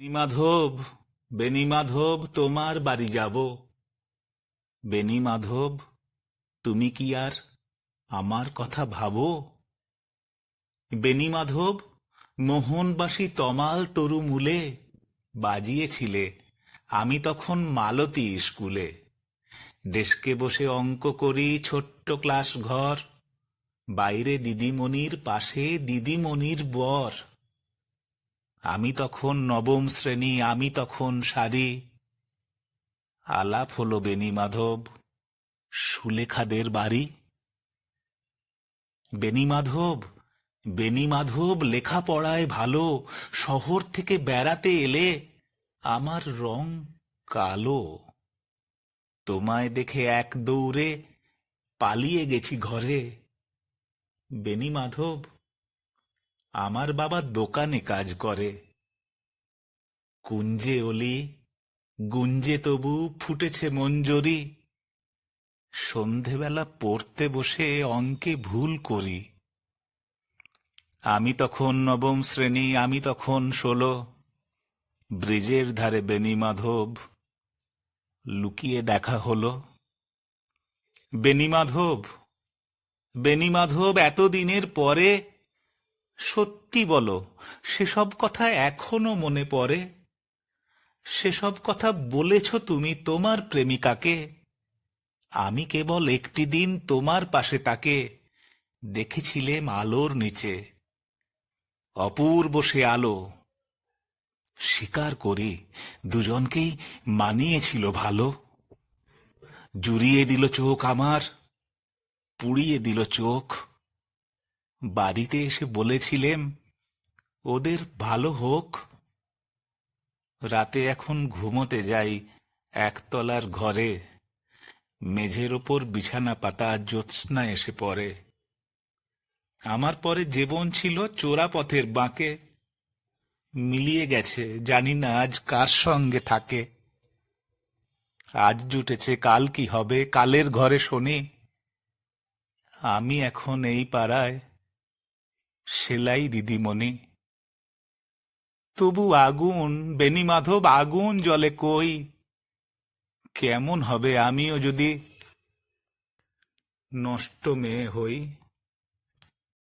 বেণীমাধব, বেণীমাধব, তোমার বাড়ি যাব। বেণীমাধব, তুমি কি আর আমার কথা ভাবো? বেণীমাধব, মোহনবাসী তমাল তরু মূলে বাজিয়েছিলে, আমি তখন মালতী স্কুলে। ডেস্কে বসে অঙ্ক করি, ছোট্ট ক্লাস ঘর, বাইরে দিদিমণির পাশে দিদিমণির বর। আমি তখন নবম শ্রেণী, আমি তখন সারি। আলাপ হলো বেণীমাধব, সুলেখাদের বাড়ি। বেণীমাধব, বেণীমাধব, লেখাপড়ায় ভালো, শহর থেকে বেড়াতে এলে আমার রং কালো। তোমায় দেখে এক দৌড়ে পালিয়ে গেছি ঘরে। বেণীমাধব, আমার বাবা দোকানে কাজ করে। কুঞ্জে অলি, গুঞ্জে তবু ফুটেছে মঞ্জরি। সন্ধেবেলা পড়তে বসে অঙ্কে ভুল করি। আমি তখন নবম শ্রেণী, আমি তখন 16। ব্রিজের ধারে বেণীমাধব, লুকিয়ে দেখা হলো। বেণীমাধব, বেণীমাধব, এতদিনের পরে সত্যি বলো, সেসব কথা এখনো মনে পড়ে? সেসব কথা বলেছ তুমি তোমার প্রেমিকাকে? আমি কেবল একটি দিন তোমার পাশে তাকে দেখেছিলেম আলোর নিচে। অপূর্ব সে আলো। স্বীকার করি, দুজনকেই মানিয়েছিল ভালো। জুড়িয়ে দিল চোখ আমার, পুড়িয়ে দিল চোখ। বাড়িতে এসে বলেছিলেম, ওদের ভালো হোক। রাতে এখন ঘুমোতে যাই একতলার ঘরে। মেঝের ওপর বিছানা পাতা, জ্যোৎস্না এসে পড়ে। আমার পরে জীবন ছিল চোরা পথের বাঁকে। মিলিয়ে গেছে, জানি না আজ কার সঙ্গে থাকে। আজ জুটেছে, কাল কি হবে, কালের ঘরে শনি। আমি এখন এই পাড়ায় সেলাই দিদিমণি। তবু আগুন, বেণীমাধব, আগুন জ্বলে কই। কেমন হবে আমিও যদি নষ্ট মেয়ে হই।